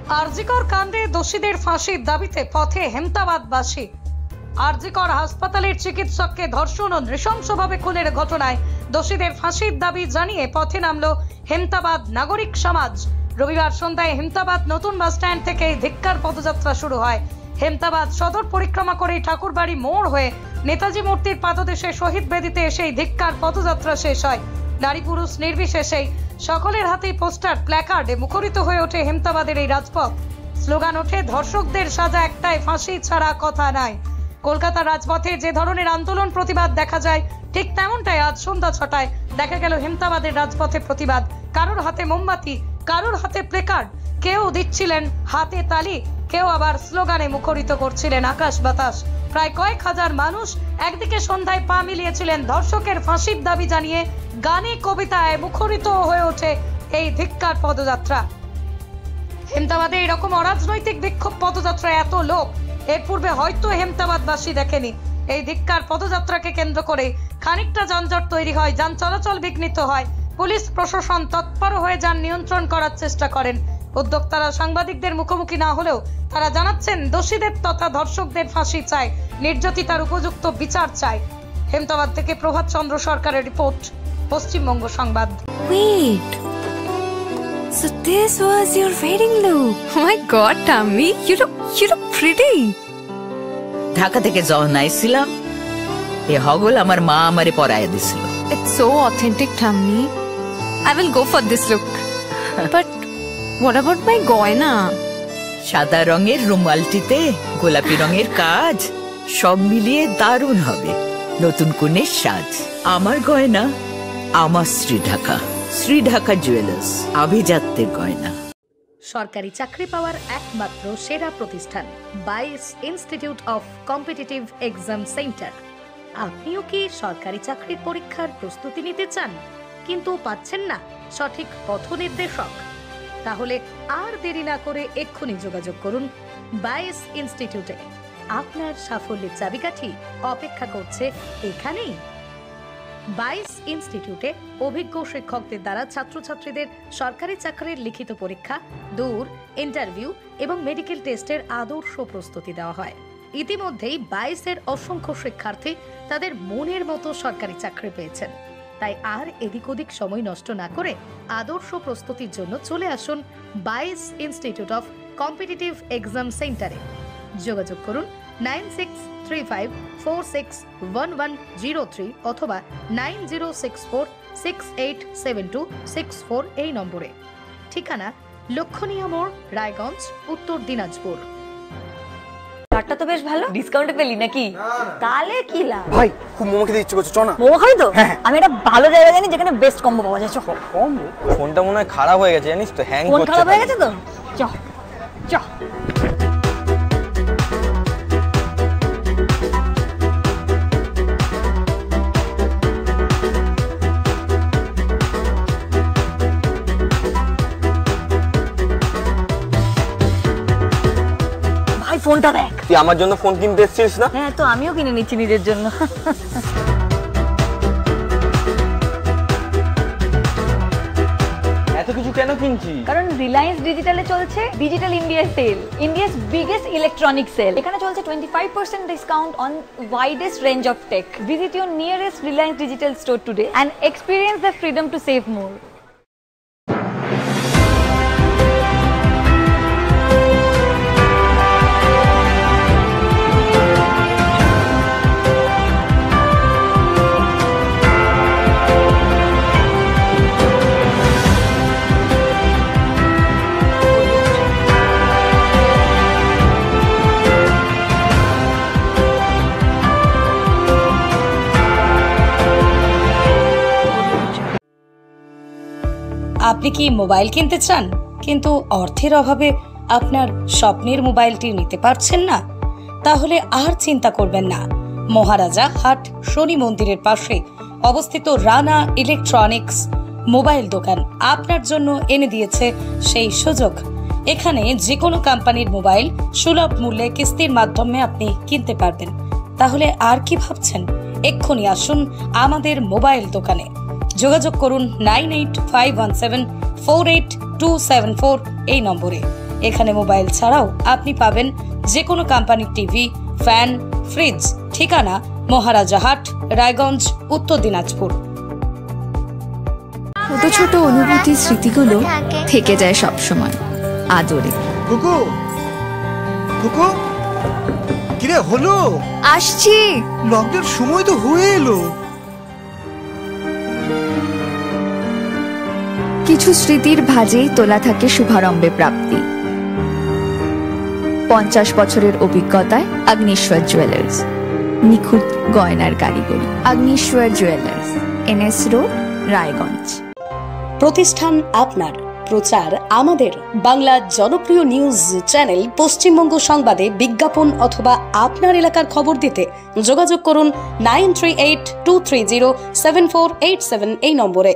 আরজিকর কাণ্ডে দোষীদের ফাঁসির দাবিতে পথে হেমতাবাদবাসী। আরজিকর হাসপাতালের চিকিৎসককে ধর্ষণ ও নৃশংসভাবে খুনের ঘটনায় দোষীদের ফাঁসির দাবি জানিয়ে পথে নামলো হেমতাবাদ নাগরিক সমাজ। রবিবার সন্ধ্যায় হেমতাবাদ নতুন বাস স্ট্যান্ড থেকে ধিক্কার পদযাত্রা শুরু হয়। হেমতাবাদ সদর পরিক্রমা করে ঠাকুরবাড়ি মোড় হয়ে নেতাজি মূর্তির পাদদেশে শহীদ বেদিতে এসেই ধিক্কার পদযাত্রা শেষ হয়। নারী পুরুষ নির্বিশেষেই সকলের হাতেই পোস্টার প্ল্যাকার্ডে মুখরিত হয়ে ওঠে হেমতাবাদের এই রাজপথ। স্লোগান ওঠে, ধর্ষকদের সাজা একটাই, ফাঁসি ছাড়া কথা নাই। কলকাতার রাজপথে যে ধরনের আন্দোলন প্রতিবাদ দেখা যায়, ঠিক তেমনটাই আজ সন্ধ্যা 6টায় দেখা গেল হেমতাবাদের রাজপথে প্রতিবাদ। কারোর হাতে মোমবাতি, কারোর হাতে প্ল্যাকার্ড, কেউ দিচ্ছিলেন হাতে তালি, কেউ আবার স্লোগানে মুখরিত করছিলেন আকাশ বাতাস। প্রায় কয়েক হাজার মানুষ একদিকে সন্ধ্যায় পা মিলিয়েছিলেন ধর্ষকের ফাঁসির দাবি জানিয়ে, গানে কবিতায় মুখরিত হয়ে ওঠে এই ধিক্কার পদযাত্রা। হেমতাবাদে এরকম অরাজনৈতিক বিক্ষোভ পদযাত্রায় এত লোক এর পূর্বে হয়তো হেমতাবাদবাসী দেখেনি। এই ধিক্কার পদযাত্রাকে কেন্দ্র করে খানিকটা যানজট তৈরি হয়, যান চলাচল বিঘ্নিত হয়। পুলিশ প্রশাসন তৎপর হয়ে যান নিয়ন্ত্রণ করার চেষ্টা করেন। উদ্যোক্তারা সাংবাদিকদের মুখোমুখি না হলেও তারা জানাচ্ছেন, দোষীদের তথা ধর্ষকদের ফাঁসি চায়, নির্যাতিতার উপযুক্ত বিচার চায়। হেমতাবাদ থেকে প্রভাত চন্দ্র সরকারের রিপোর্ট, পশ্চিমবঙ্গ সংবাদ। Wait, so this was your wedding look? Oh my God, Tammy, you look pretty. Dhaka থেকে যখন আইছিলাম, এ হগল আমার মা আমারে পরায় দিছিল। It's so authentic, Tammy. I will go for this look. But what about my goina? সাদা রঙের রুমালটিতে গোলাপি রঙের কাজ, সব মিলিয়ে দারুণ হবে নতুন কনের সাজ। আমার গয়না আমার শ্রী ঢাকা জুয়েলার্স, আভিজাত্যের গয়না। সরকারি চাকরি পাওয়ার একমাত্র সেরা প্রতিষ্ঠান বাইস institute of competitive exam centre. আপনিও কি সরকারি চাকরির পরীক্ষার প্রস্তুতি নিতে চান কিন্তু পাচ্ছেন না সঠিক পথ নির্দেশক? তাহলে আর দেরি না করে এক্ষুনি যোগাযোগ করুন বাইস ইনস্টিটিউটে। আপনার সাফল্যের চাবিকাঠি অপেক্ষা করছে এখানেই। বাইস ইনস্টিটিউটে অভিজ্ঞ শিক্ষকদের দ্বারা ছাত্রছাত্রীদের সরকারি চাকরির লিখিত পরীক্ষা, দূর ইন্টারভিউ এবং মেডিকেল টেস্টের আদর্শ প্রস্তুতি দেওয়া হয়। ইতিমধ্যেই 22-এর অসংখ্য শিক্ষার্থী তাদের মনের মতো সরকারি চাকরি পেয়েছেন। তাই আর এদিক ওদিক সময় নষ্ট না করে আদর্শ প্রস্তুতির জন্য চলে আসুন বাইস ইনস্টিটিউট অফ কম্পিটিটিভ এক্সাম সেন্টারে। যোগাযোগ করুন 9635461103 অথবা 9064687264 এই নম্বরে। ঠিকানা লক্ষণীয় মোড়, রায়গঞ্জ, উত্তর দিনাজপুর। চাটটা তো বেশ ভালো, ডিসকাউন্টে পেলি নাকি? তাহলে কি লাভ ভাই, খুব মোমো খেতে ইচ্ছে করছে, চ না। মোমো খাবি তো? আমি একটা ভালো জায়গা জানি যেখানে বেস্ট কম্বো পাওয়া যায়। চ। কম্বো? ফোনটা মনে হয় খারাপ হয়ে গেছে, জানিস তো, হ্যাং করছে। ফোন খারাপ হয়ে গেছে তো? চ চ। ফোনটা দেখ। তুই আমার জন্য ফোন কিনতে এসেছিস না? হ্যাঁ, তো আমিও কিনে নিচ্ছি নিজের জন্য। এত কিছু কেন কিনছিস? কারণ রিলায়েন্স ডিজিটালে চলছে digital India sale, India's biggest electronic sale. এখানে চলছে 25% discount on widest range of tech. Visit your nearest Reliance digital store today and experience the freedom to save more. আপনি কি মোবাইল কিনতে চান কিন্তু অর্থের অভাবে আপনার স্বপ্নের মোবাইলটি নিতে পারছেন না? তাহলে আর চিন্তা করবেন না। মহারাজা হাট শনি মন্দিরের পাশে অবস্থিত রানা ইলেকট্রনিক্স মোবাইল দোকান আপনার জন্য এনে দিয়েছে সেই সুযোগ। এখানে যে কোনো কোম্পানির মোবাইল সুলভ মূল্যে কিস্তির মাধ্যমে আপনি কিনতে পারবেন। তাহলে আর কি ভাবছেন? এক্ষুনি আসুন আমাদের মোবাইল দোকানে। যোগাযোগ করুন 9851748274 এই নম্বরে। এখানে মোবাইল ছাড়াও আপনি পাবেন যে কোনো কোম্পানির টিভি, ফ্যান, ফ্রিজ। ঠিকানা মহারাজাহাট, রায়গঞ্জ, উত্তর দিনাজপুর। ছোট ছোট অনুভূতির স্মৃতিগুলো থেকে যায় সবসময় আদরে। কুকু কুকু কিরে হলো? আসছি। লকডাউন সময় তো হয়ে এলো। কিছু স্মৃতির ভাজেই তোলা থাকে শুভারম্ভে প্রাপ্তি। 50 বছরের অভিজ্ঞতায় আগ্নেশ্বর জুয়েলার্স, নিখুঁত গয়নার কারিগরি। Agneshwar jewellers, NS road, Raiganj. প্রতিষ্ঠান আপনার, প্রচার আমাদের। বাংলা জনপ্রিয় নিউজ চ্যানেল পশ্চিমবঙ্গ সংবাদে বিজ্ঞাপন অথবা আপনার এলাকার খবর দিতে যোগাযোগ করুন 9382307487 এই নম্বরে।